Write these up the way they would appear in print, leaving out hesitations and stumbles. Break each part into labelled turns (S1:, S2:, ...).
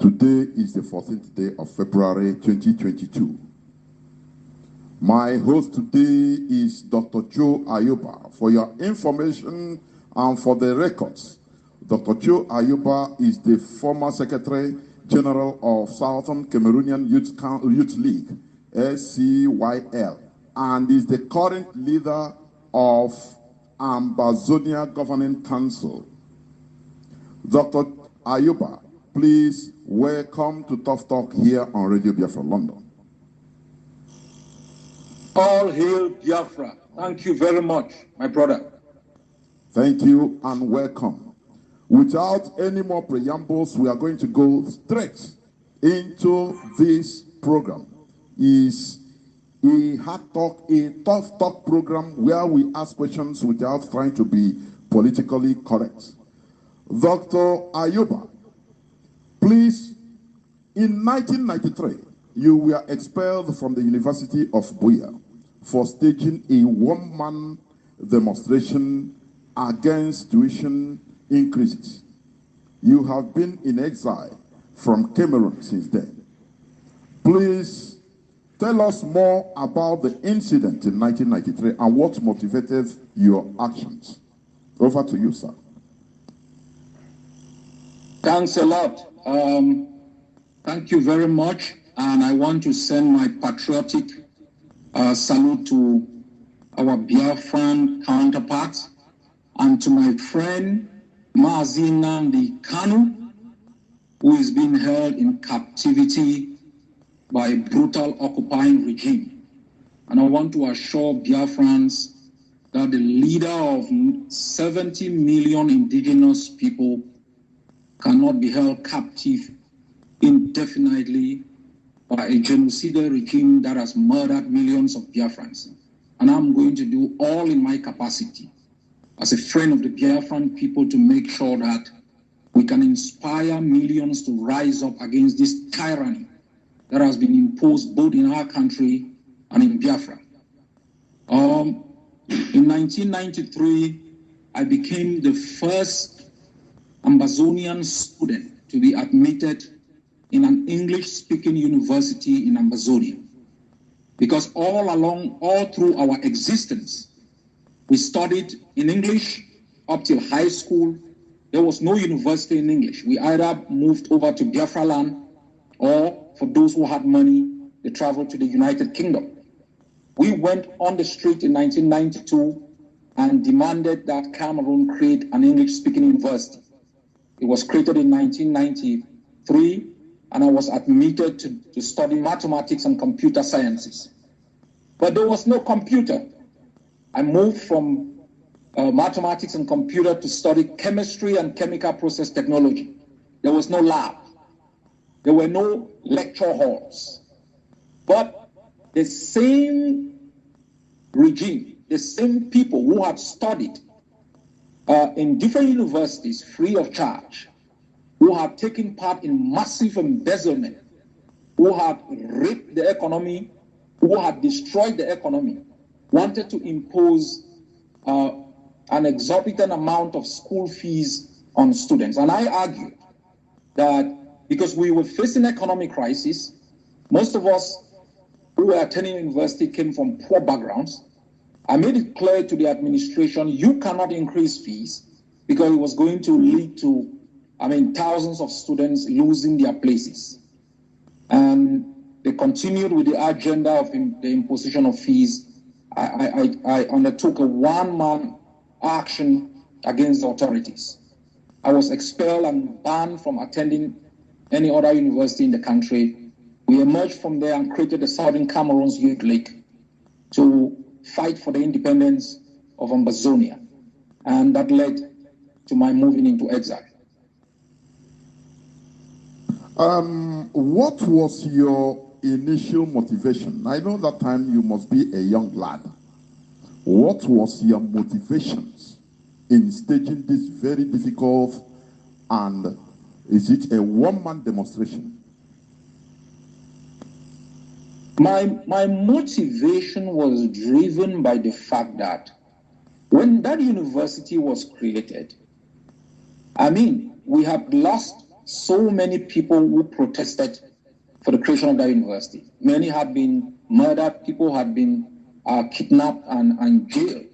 S1: Today is the 14th day of February 2022. My host today is Dr. Joe AYABA. For your information and for the records, Dr. Joe AYABA is the former Secretary General of Southern Cameroonian Youth League, SCYL, and is the current leader of Ambazonia Governing Council. Dr. AYABA, please welcome to Tough Talk here on Radio Biafra, London.
S2: All hail Biafra. Thank you very much, my brother.
S1: Thank you and welcome. Without any more preambles, we are going to go straight into this program. It's a hard talk, a tough talk program where we ask questions without trying to be politically correct. Dr. AYABA, please, in 1993, you were expelled from the University of Buea for staging a one-man demonstration against tuition increases. You have been in exile from Cameroon since then. Please tell us more about the incident in 1993 and what motivated your actions. Over to you, sir.
S2: Thanks a lot. Thank you very much. And I want to send my patriotic salute to our Biafran counterparts and to my friend Mazi Nnamdi Kanu, who is being held in captivity by a brutal occupying regime. And I want to assure Biafrans that the leader of 70 million indigenous people cannot be held captive indefinitely by a genocidal regime that has murdered millions of Biafrans. And I'm going to do all in my capacity as a friend of the Biafran people to make sure that we can inspire millions to rise up against this tyranny that has been imposed both in our country and in Biafra. In 1993, I became the first Ambazonian student to be admitted in an English-speaking university in Ambazonia. Because all through our existence, we studied in English up till high school. There was no university in English. We either moved over to Biafra land, or for those who had money, they traveled to the United Kingdom. We went on the street in 1992 and demanded that Cameroon create an English-speaking university. It was created in 1993, and I was admitted to study mathematics and computer sciences. But there was no computer. I moved from mathematics and computer to study chemistry and chemical process technology. There was no lab. There were no lecture halls. But the same regime, the same people who had studied in different universities free of charge, who had taken part in massive embezzlement, who had raped the economy, who had destroyed the economy, wanted to impose an exorbitant amount of school fees on students. And I argued that because we were facing economic crisis, most of us who were attending university came from poor backgrounds. I made it clear to the administration, you cannot increase fees because it was going to lead to, thousands of students losing their places. And they continued with the agenda of the imposition of fees. I undertook a one-man action against the authorities. I was expelled and banned from attending any other university in the country. We emerged from there and created the Southern Cameroon's Youth League to fight for the independence of Ambazonia. And that led to my moving into exile.
S1: What was your initial motivation? I know that time you must be a young lad. What was your motivations in staging this very difficult and is it a one-man demonstration?
S2: My motivation was driven by the fact that when that university was created, we had lost so many people who protested for the creation of that university. Many had been murdered, people had been kidnapped and jailed.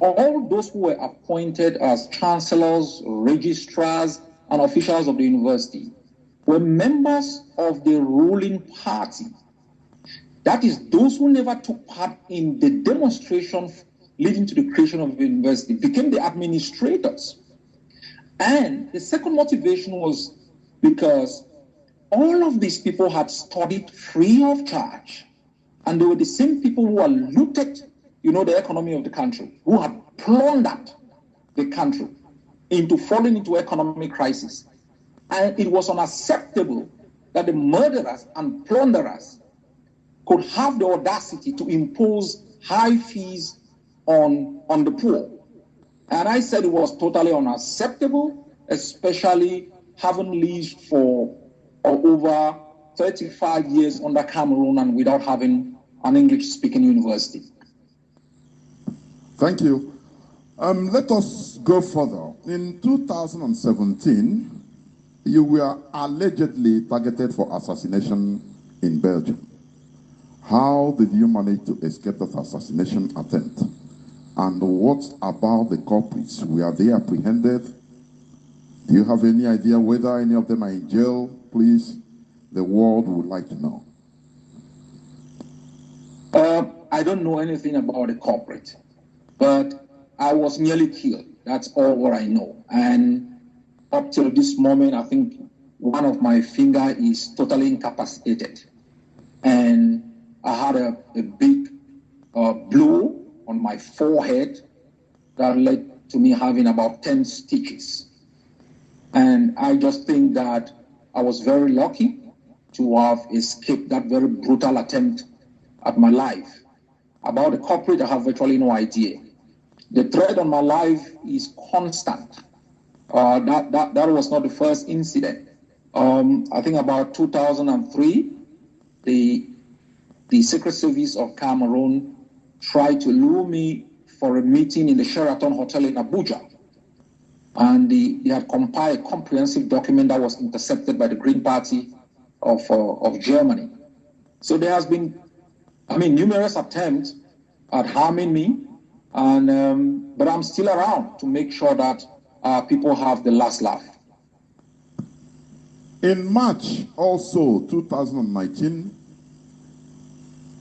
S2: All those who were appointed as chancellors, registrars, and officials of the university were members of the ruling party. That is, those who never took part in the demonstration leading to the creation of the university became the administrators. And the second motivation was because all of these people had studied free of charge, and they were the same people who had looted, the economy of the country, who had plundered the country into falling into economic crisis. And it was unacceptable that the murderers and plunderers could have the audacity to impose high fees on the poor. And I said it was totally unacceptable, especially having lived for over 35 years under Cameroon and without having an English-speaking university.
S1: Thank you. Let us go further. In 2017, you were allegedly targeted for assassination in Belgium. How did you manage to escape that assassination attempt? And what about the culprits? Were they apprehended? Do you have any idea whether any of them are in jail? Please, the world would like to know.
S2: I don't know anything about the culprit, but I was nearly killed. That's all what I know. And up till this moment, I think one of my fingers is totally incapacitated. And I had a big blow on my forehead that led to me having about 10 stitches. And I just think that I was very lucky to have escaped that very brutal attempt at my life. About the culprit, I have virtually no idea. The threat on my life is constant. That was not the first incident. I think about 2003, the Secret Service of Cameroon tried to lure me for a meeting in the Sheraton Hotel in Abuja. And they had compiled a comprehensive document that was intercepted by the Green Party of Germany. So there has been, numerous attempts at harming me, but I'm still around to make sure that people have the last laugh.
S1: In March, also 2019,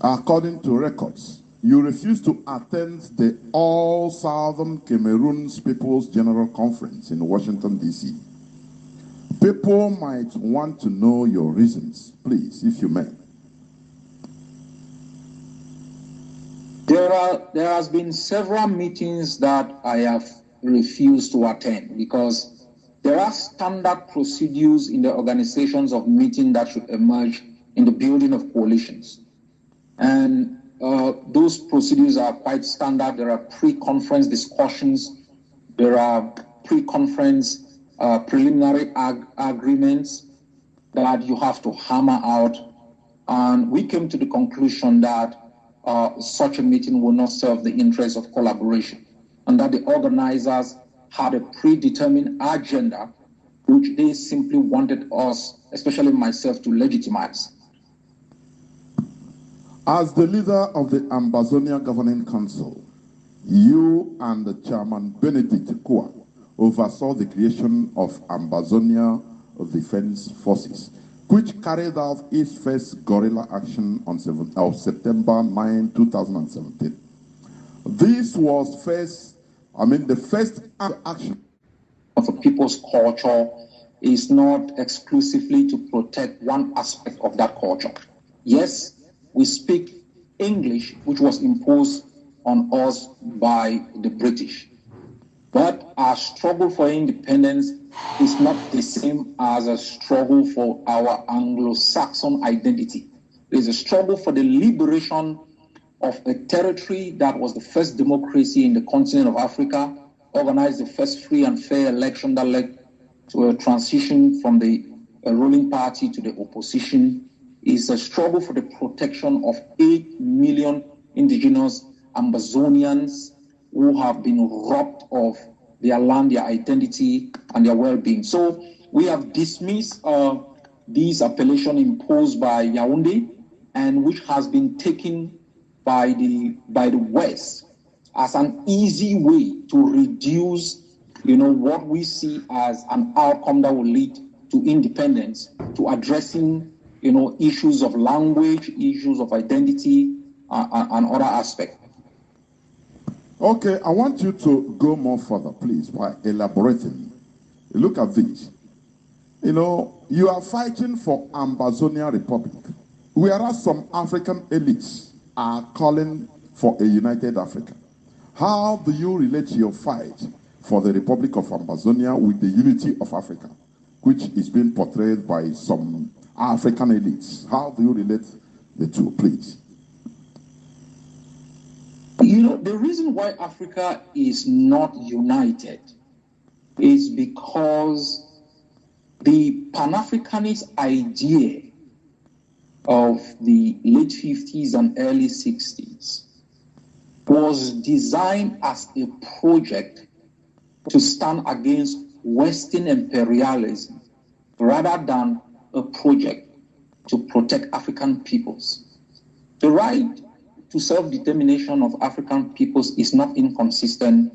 S1: according to records, you refused to attend the All Southern Cameroon's People's General Conference in Washington, D.C. People might want to know your reasons, please, if you may.
S2: There has been several meetings that I have refused to attend because there are standard procedures in the organizations of meeting that should emerge in the building of coalitions. And those procedures are quite standard. There are pre-conference discussions. There are pre-conference preliminary agreements that you have to hammer out. And we came to the conclusion that such a meeting will not serve the interests of collaboration, and that the organizers had a predetermined agenda which they simply wanted us, especially myself, to legitimize.
S1: As the leader of the Ambazonia Governing Council, you and the chairman, Benedict Kua, oversaw the creation of Ambazonia Defense Forces, which carried out its first guerrilla action on September 9, 2017. This was the first action
S2: of a people's culture is not exclusively to protect one aspect of that culture. Yes, we speak English, which was imposed on us by the British. But our struggle for independence is not the same as a struggle for our Anglo-Saxon identity. There's a struggle for the liberation of a territory that was the first democracy in the continent of Africa, organized the first free and fair election that led to a transition from the ruling party to the opposition. Is a struggle for the protection of 8 million indigenous Ambazonians who have been robbed of their land, their identity, and their well-being. So we have dismissed this appellation imposed by Yaoundé, and which has been taken by the West as an easy way to reduce, what we see as an outcome that will lead to independence, to addressing, issues of language, issues of identity, and other aspects.
S1: Okay, I want you to go more further, please, by elaborating. Look at this. You are fighting for Ambazonia Republic, whereas some African elites are calling for a united Africa. How do you relate your fight for the Republic of Ambazonia with the unity of Africa, which is being portrayed by some African elites? How do you relate the two, please?
S2: The reason why Africa is not united is because the Pan-Africanist idea of the late 50s and early 60s was designed as a project to stand against Western imperialism rather than a project to protect African peoples. The right to self-determination of African peoples is not inconsistent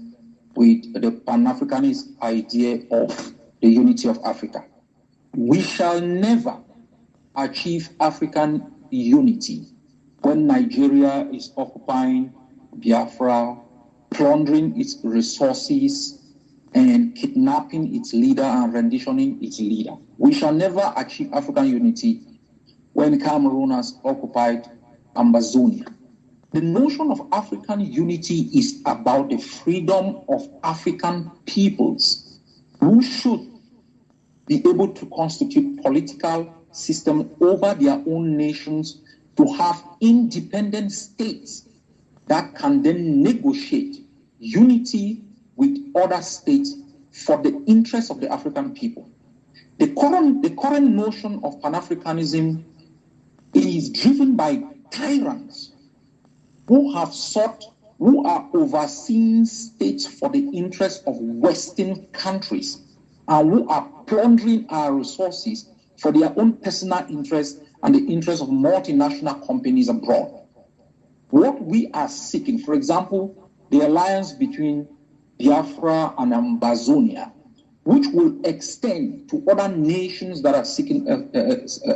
S2: with the Pan-Africanist idea of the unity of Africa. We shall never achieve African unity when Nigeria is occupying Biafra, plundering its resources, and kidnapping its leader and renditioning its leader. We shall never achieve African unity when Cameroon has occupied Ambazonia. The notion of African unity is about the freedom of African peoples who should be able to constitute political system over their own nations, to have independent states that can then negotiate unity with other states for the interests of the African people. The current notion of Pan-Africanism is driven by tyrants who are overseeing states for the interests of Western countries, and who are plundering our resources for their own personal interests and the interests of multinational companies abroad. What we are seeking, for example, the alliance between Biafra and Ambazonia, which will extend to other nations that are seeking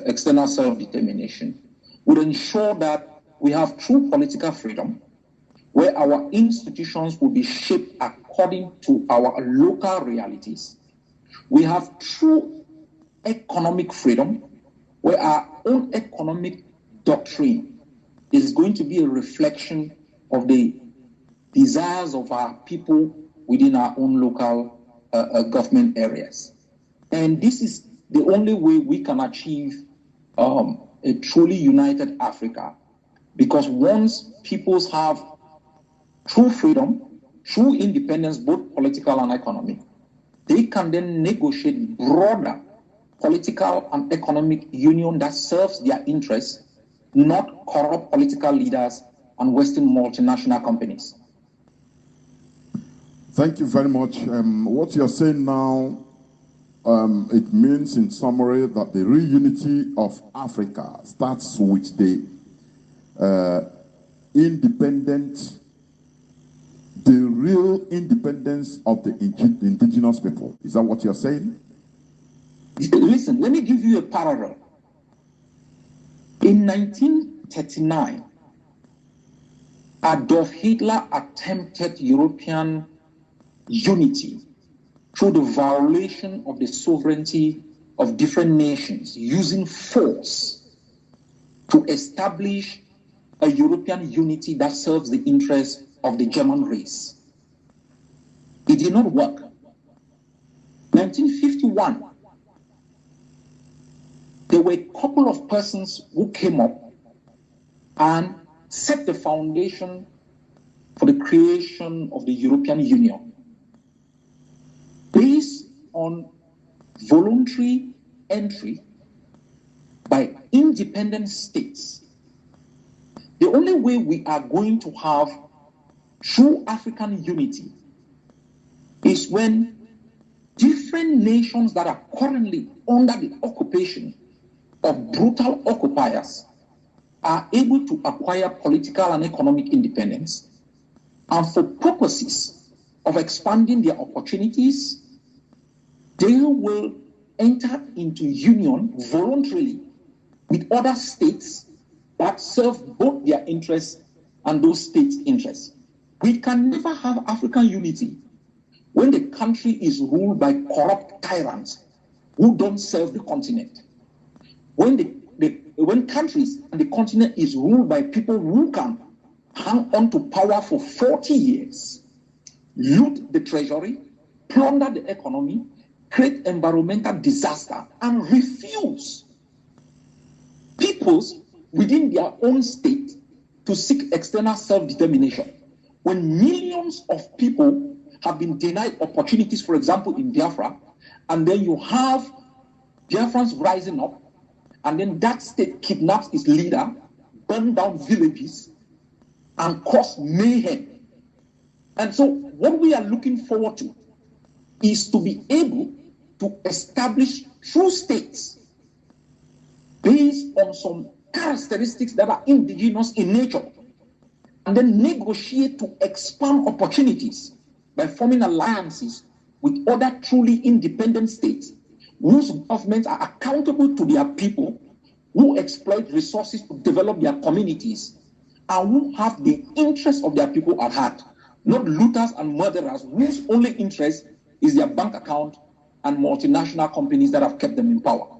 S2: external self-determination, would ensure that we have true political freedom, where our institutions will be shaped according to our local realities. We have true economic freedom, where our own economic doctrine is going to be a reflection of the desires of our people within our own local government areas. And this is the only way we can achieve a truly united Africa, because once peoples have true freedom, true independence, both political and economic, they can then negotiate broader political and economic union that serves their interests, not corrupt political leaders and Western multinational companies.
S1: Thank you very much. What you're saying now, it means in summary that the real unity of Africa starts with the real independence of the indigenous people. Is that what you're saying?
S2: Listen, let me give you a parallel. In 1939, Adolf Hitler attempted European unity through the violation of the sovereignty of different nations, using force to establish a European unity that serves the interests of the German race. It did not work. 1951, there were a couple of persons who came up and set the foundation for the creation of the European Union based on voluntary entry by independent states. The only way we are going to have true African unity is when different different nations that are currently under the occupation of brutal occupiers are able to acquire political and economic independence, and for purposes of expanding their opportunities, they will enter into union voluntarily with other states that serve both their interests and those states' interests. We can never have African unity when the country is ruled by corrupt tyrants who don't serve the continent. When countries and the continent is ruled by people who can hang on to power for 40 years, loot the treasury, plunder the economy, create environmental disaster, and refuse peoples within their own state to seek external self-determination. When millions of people have been denied opportunities, for example, in Biafra, and then you have Biafrans rising up, and then that state kidnaps its leader, burn down villages, and cause mayhem. And so what we are looking forward to is to be able to establish true states based on some characteristics that are indigenous in nature, and then negotiate to expand opportunities by forming alliances with other truly independent states whose governments are accountable to their people, who exploit resources to develop their communities, and who have the interests of their people at heart, not looters and murderers whose only interest is their bank account and multinational companies that have kept them in power.